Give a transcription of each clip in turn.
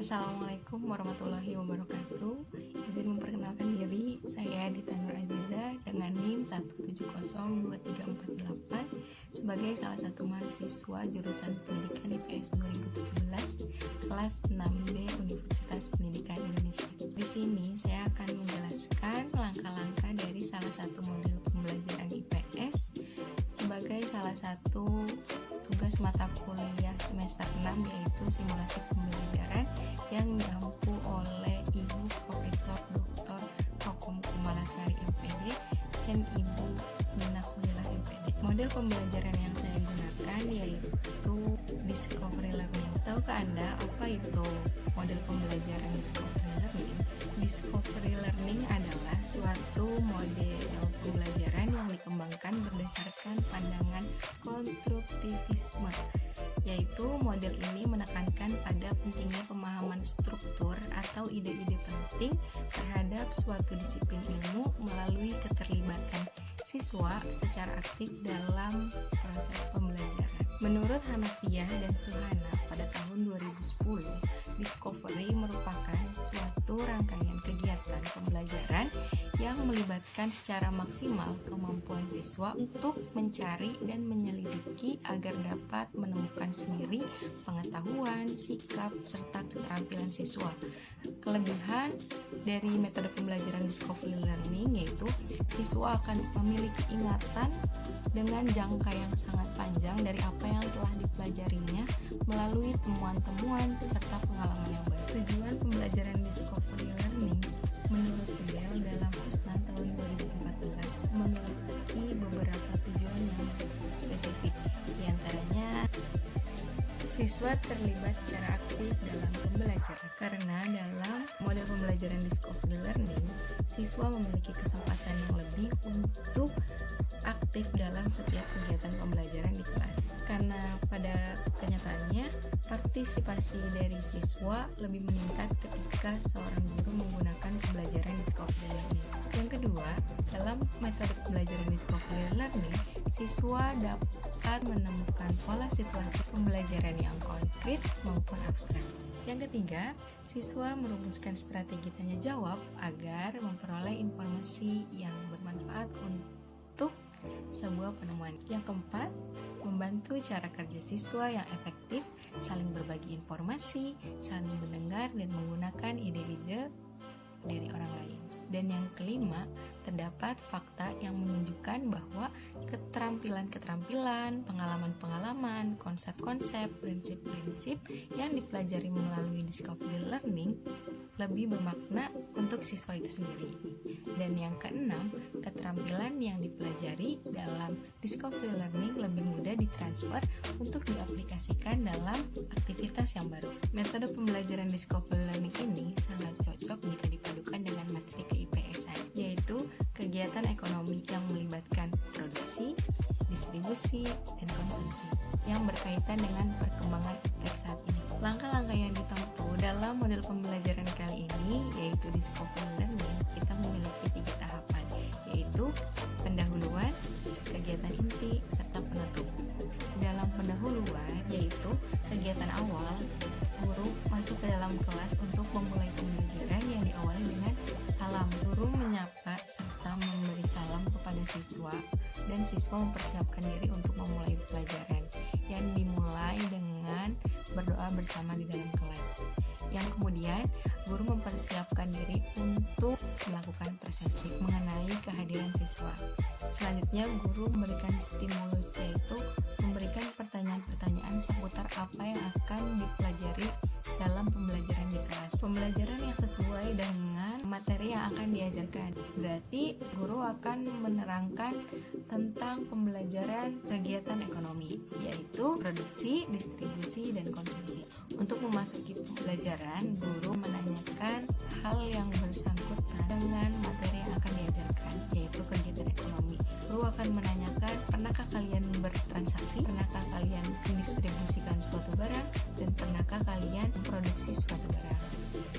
Assalamualaikum warahmatullahi wabarakatuh. Izin memperkenalkan diri, saya Dita Nur Aziza dengan NIM 1702348 sebagai salah satu mahasiswa jurusan Pendidikan IPS 2017 kelas 6B Universitas Pendidikan Indonesia. Di sini saya akan menjelaskan langkah-langkah dari salah satu model pembelajaran IPS sebagai salah satu tugas mata kuliah semester 6, yaitu simulasi pembelajaran yang diampu oleh Ibu Profesor Dr. Kokom Kumalasari MPD dan Ibu Nina Khulilah MPD. Model pembelajaran yang saya gunakan yaitu Discovery Learning. Tahukah Anda apa itu model pembelajaran Discovery Learning? Discovery Learning adalah suatu model pembelajaran yang dikembangkan berdasarkan pandangan konstruktivisme, yaitu model ini menekankan pada pentingnya pemahaman struktur atau ide-ide penting terhadap suatu disiplin ilmu melalui keterlibatan siswa secara aktif dalam proses pembelajaran. Menurut Hanafiah dan Suhana pada tahun 2010, Discovery merupakan suatu rangkaian kegiatan pembelajaran yang melibatkan secara maksimal kemampuan siswa untuk mencari dan menyelidiki agar dapat menemukan sendiri pengetahuan, sikap, serta keterampilan siswa. Kelebihan dari metode pembelajaran Discovery Learning yaitu siswa akan memiliki ingatan dengan jangka yang sangat panjang dari apa yang telah dipelajarinya melalui temuan-temuan serta pengalaman yang baik. Tujuan pembelajaran Discovery Learning menurut beliau dalam Husnan tahun 2014 memiliki beberapa tujuan yang spesifik. Di antaranya, siswa terlibat secara aktif dalam pembelajaran. Karena dalam model pembelajaran Discovery Learning, siswa memiliki kesempatan yang lebih untuk aktif dalam setiap kegiatan pembelajaran di kelas. Karena pada kenyataannya, partisipasi dari siswa lebih meningkat ketika seorang guru menggunakan pembelajaran Discovery Learning. Yang kedua, dalam metode pembelajaran Discovery Learning, siswa dapat menemukan pola situasi pembelajaran yang konkret maupun abstrak. Yang ketiga, siswa merumuskan strategi tanya jawab agar memperoleh informasi yang bermanfaat untuk sebuah penemuan. Yang keempat, membantu cara kerja siswa yang efektif, saling berbagi informasi, saling mendengar dan menggunakan ide-ide dari orang lain. Dan yang kelima, terdapat fakta yang menunjukkan bahwa keterampilan-keterampilan, pengalaman-pengalaman, konsep-konsep, prinsip-prinsip yang dipelajari melalui Discovery Learning lebih bermakna untuk siswa itu sendiri. Dan yang keenam, keterampilan yang dipelajari dalam Discovery Learning lebih mudah ditransfer untuk diaplikasikan dalam aktivitas yang baru. Metode pembelajaran Discovery Learning ini sangat cocok jika dipadukan dengan materi ke-IPS-an, yaitu kegiatan ekonomi yang melibatkan produksi, distribusi, dan konsumsi yang berkaitan dengan perkembangan iptek saat ini. Langkah-langkah yang ditempuh dalam model pembelajaran kali ini yaitu Discovery Learning, kita memiliki 3 tahapan, yaitu pendahuluan, kegiatan inti, serta penutup. Dalam pendahuluan, yaitu kegiatan awal, guru masuk ke dalam kelas untuk memulai pembelajaran yang diawali dengan salam. Guru menyapa serta memberi salam kepada siswa, dan siswa mempersiapkan diri untuk memulai pelajaran yang dimulai dengan berdoa bersama di dalam kelas. Yang kemudian, guru mempersiapkan diri untuk melakukan presentasi mengenai kehadiran siswa. Selanjutnya, guru memberikan stimulus, yaitu memberikan pertanyaan-pertanyaan seputar apa yang akan dipelajari dalam pembelajaran di kelas. Pembelajaran yang sesuai dengan materi yang akan diajarkan. Berarti guru akan menerangkan tentang pembelajaran kegiatan ekonomi, yaitu produksi, distribusi, dan konsumsi. Untuk memasuki pembelajaran, guru menanyakan hal yang bersangkutan dengan materi yang akan diajarkan, yaitu kegiatan ekonomi. Guru akan menanyakan, pernahkah kalian bertransaksi? Pernahkah kalian mendistribusikan suatu barang? Dan pernahkah kalian memproduksi suatu barang?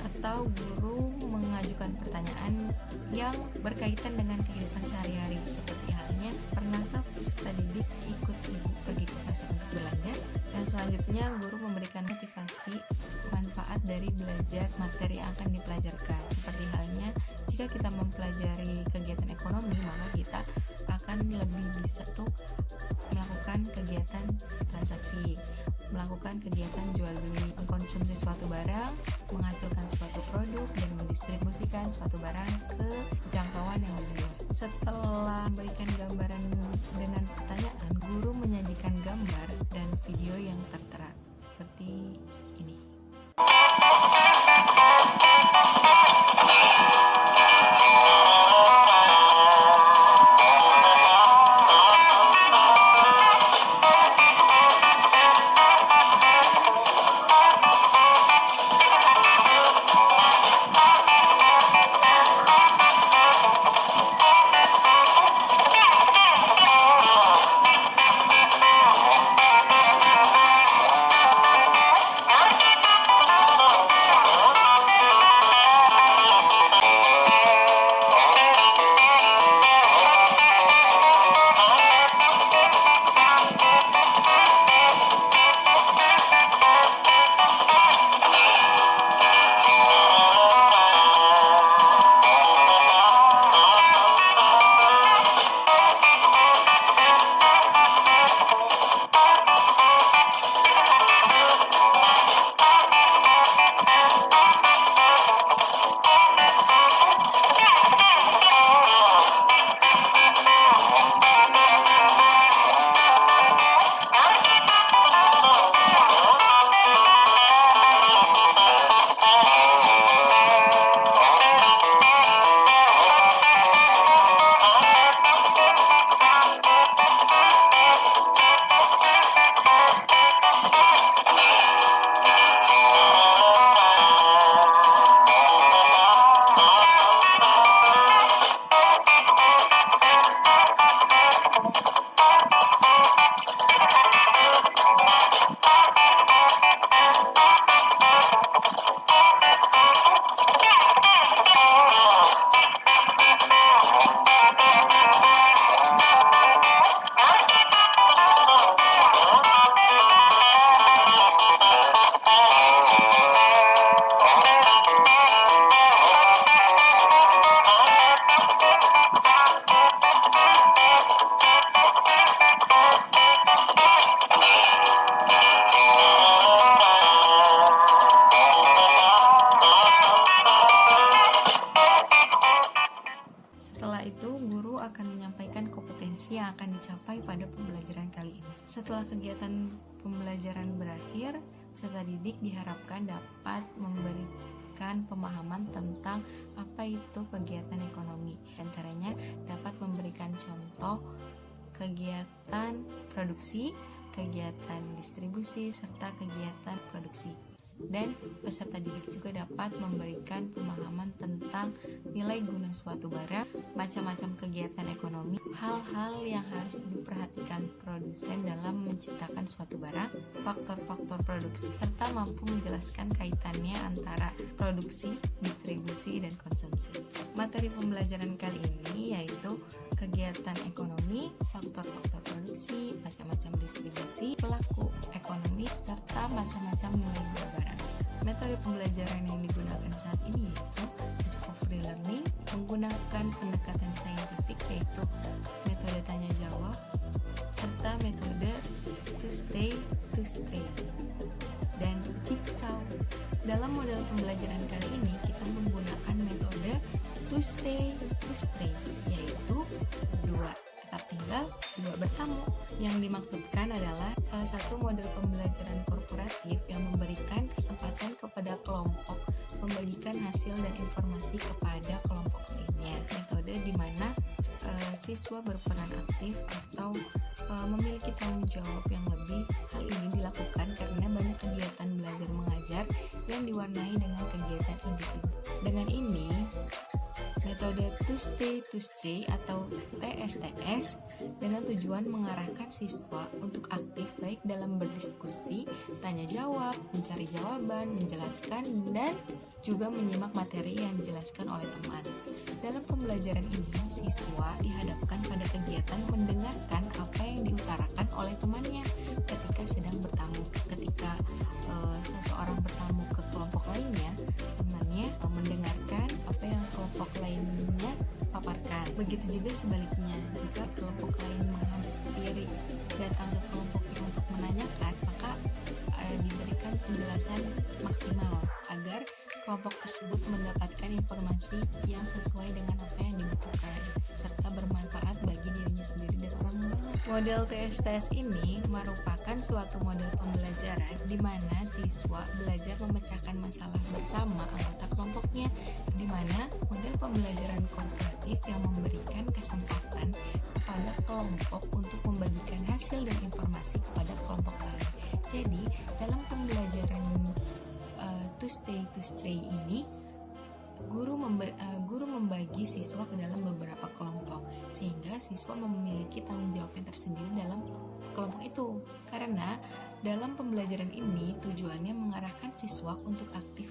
Atau guru mengajukan pertanyaan yang berkaitan dengan kehidupan sehari-hari, seperti halnya, pernahkah peserta didik ikut ibu pergi ke pasar untuk belanja? Dan selanjutnya, guru memberikan motivasi manfaat manfaat dari belajar materi yang akan dipelajarkan. Seperti halnya jika kita mempelajari kegiatan ekonomi, maka kita akan lebih bisa tuh melakukan kegiatan transaksi, melakukan kegiatan jual beli, mengkonsumsi suatu barang, menghasilkan suatu produk, dan mendistribusikan suatu barang ke jangkauan yang lebih luas. Setelah memberikan gambaran dengan pertanyaan, guru menyajikan gambar dan video yang tertera seperti ini. Setelah itu, guru akan menyampaikan kompetensi yang akan dicapai pada pembelajaran kali ini. Setelah kegiatan pembelajaran berakhir, peserta didik diharapkan dapat memberikan pemahaman tentang apa itu kegiatan ekonomi. Antaranya dapat memberikan contoh kegiatan produksi, kegiatan distribusi, serta kegiatan produksi. Dan peserta didik juga dapat memberikan pemahaman tentang nilai guna suatu barang, macam-macam kegiatan ekonomi, hal-hal yang harus diperhatikan produsen dalam menciptakan suatu barang, faktor-faktor produksi, serta mampu menjelaskan kaitannya antara produksi, distribusi, dan konsumsi. Materi pembelajaran kali ini yaitu kegiatan ekonomi, faktor-faktor produksi, macam-macam distribusi, pelaku ekonomi, serta macam-macam nilai guna barang. Metode pembelajaran yang digunakan saat ini yaitu discovery learning, menggunakan pendekatan saintifik yaitu metode tanya jawab, serta metode to stay, dan jigsaw. Dalam model pembelajaran kali ini kita menggunakan metode to stay, yaitu 2 tetap tinggal, 2 bertamu. Yang dimaksudkan adalah salah satu model pembelajaran korporatif yang memberikan kesempatan kepada kelompok membagikan hasil dan informasi kepada kelompok lainnya. Metode di mana siswa berperan aktif atau memiliki tanggung jawab yang lebih. Hal ini dilakukan karena banyak kegiatan belajar mengajar yang diwarnai dengan kegiatan individu. Dengan ini, metode to stay atau TSTS dengan tujuan mengarahkan siswa untuk aktif baik dalam berdiskusi, tanya jawab, mencari jawaban, menjelaskan, dan juga menyimak materi yang dijelaskan oleh teman. Dalam pembelajaran ini, siswa dihadapkan pada kegiatan mendengarkan apa yang diutarakan oleh temannya ketika sedang bertamu. Ketika seseorang bertamu ke kelompok Begitu juga sebaliknya, jika kelompok lain menghampiri datang ke kelompok yang untuk menanyakan, maka diberikan penjelasan maksimal agar kelompok tersebut mendapatkan informasi yang sesuai dengan apa yang dibutuhkan serta bermanfaat bagi dirinya sendiri dan orang banyak. Model TSTS ini merupakan suatu model pembelajaran di mana siswa belajar memecahkan masalah bersama anggota kelompoknya, di mana model pembelajaran kooperatif yang memberikan kesempatan kepada kelompok untuk membagikan hasil dan informasi kepada kelompok lain. Jadi, dalam pembelajaran to stay ini, guru membagi siswa ke dalam beberapa kelompok sehingga siswa memiliki tanggung jawabnya tersendiri dalam kelompok itu. Karena dalam pembelajaran ini tujuannya mengarahkan siswa untuk aktif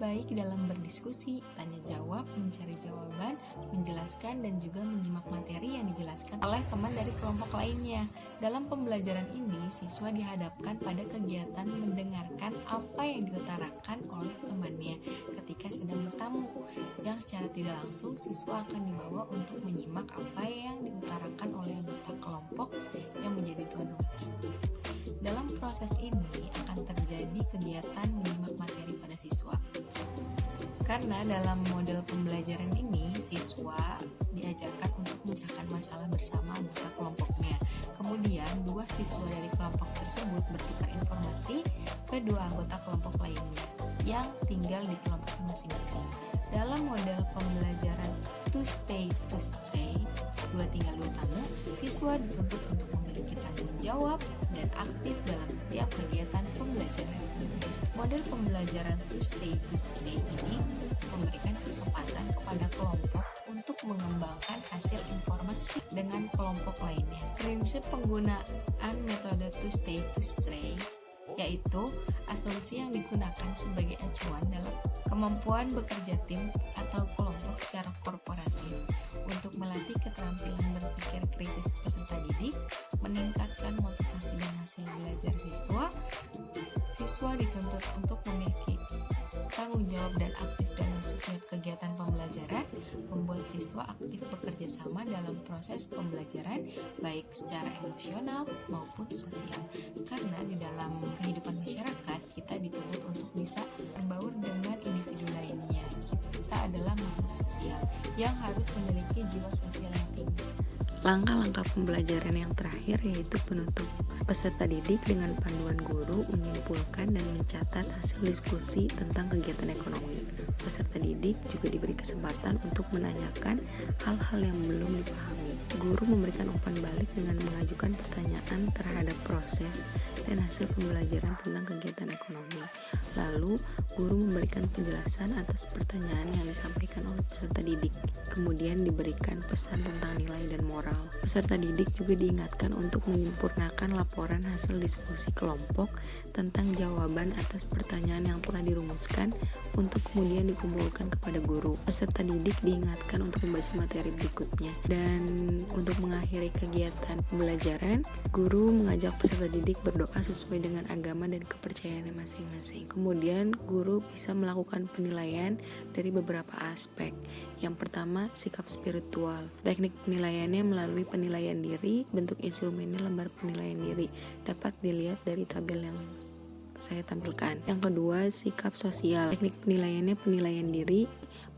baik dalam berdiskusi, tanya jawab, mencari jawaban, menjelaskan dan juga menyimak materi yang dijelaskan oleh teman dari kelompok lainnya. Dalam pembelajaran ini, siswa dihadapkan pada kegiatan mendengarkan apa yang diutarakan oleh temannya ketika sedang bertamu, yang secara tidak langsung siswa akan dibawa untuk menyimak apa yang diutarakan oleh anggota kelompok yang menjadi tuan rumah tersebut. Dalam proses ini akan terjadi kegiatan menyimak materi pada siswa. Karena dalam model pembelajaran ini, siswa diajarkan untuk memecahkan masalah bersama anggota kelompoknya. Kemudian, dua siswa dari kelompok tersebut bertukar informasi ke dua anggota kelompok lainnya yang tinggal di kelompok masing-masing. Dalam model pembelajaran to stay, dua tinggal dua tamu, siswa dituntut untuk memiliki tanggung jawab dan aktif dalam setiap kegiatan pembelajaran. Model pembelajaran to stay ini memberikan kesempatan kepada kelompok untuk mengembangkan hasil informasi dengan kelompok lainnya. Prinsip penggunaan metode to stay yaitu asumsi yang digunakan sebagai acuan dalam kemampuan bekerja tim atau kelompok secara korporatif untuk melatih keterampilan berpikir kritis peserta didik, meningkatkan motivasi dan hasil belajar siswa. Siswa dituntut untuk memiliki tanggung jawab dan aktif dalam setiap kegiatan pembelajaran, membuat siswa aktif bekerja sama dalam proses pembelajaran baik secara emosional maupun sosial. Karena di dalam kehidupan masyarakat kita dituntut untuk bisa berbaur dengan individu lainnya. Kita adalah makhluk sosial yang harus memiliki jiwa sosial yang tinggi. Langkah-langkah pembelajaran yang terakhir yaitu penutup. Peserta didik dengan panduan guru menyimpulkan dan mencatat hasil diskusi tentang kegiatan ekonomi. Peserta didik juga diberi kesempatan untuk menanyakan hal-hal yang belum dipahami. Guru memberikan umpan balik dengan mengajukan pertanyaan terhadap proses dan hasil pembelajaran tentang kegiatan ekonomi. Lalu, guru memberikan penjelasan atas pertanyaan yang disampaikan oleh peserta didik. Kemudian diberikan pesan tentang nilai dan moral. Peserta didik juga diingatkan untuk menyempurnakan laporan hasil diskusi kelompok tentang jawaban atas pertanyaan yang telah dirumuskan untuk kemudian dikumpulkan kepada guru. Peserta didik diingatkan untuk membaca materi berikutnya. Dan untuk mengakhiri kegiatan pembelajaran, guru mengajak peserta didik berdoa sesuai dengan agama dan kepercayaannya masing-masing. Kemudian guru bisa melakukan penilaian dari beberapa aspek. Yang pertama, sikap spiritual. Teknik penilaiannya melalui penilaian diri. Bentuk instrumennya lembar penilaian diri. Dapat dilihat dari tabel yang saya tampilkan. Yang kedua, sikap sosial. Teknik penilaiannya penilaian diri.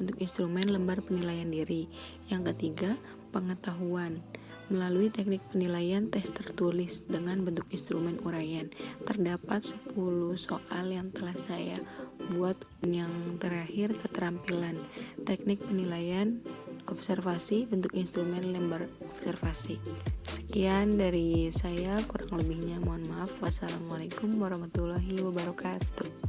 Bentuk instrumen lembar penilaian diri. Yang ketiga, pengetahuan. Melalui teknik penilaian tes tertulis dengan bentuk instrumen uraian. Terdapat 10 soal yang telah saya buat. Yang terakhir, keterampilan. Teknik penilaian observasi, bentuk instrumen lembar observasi. Sekian dari saya, kurang lebihnya mohon maaf. Wassalamualaikum warahmatullahi wabarakatuh.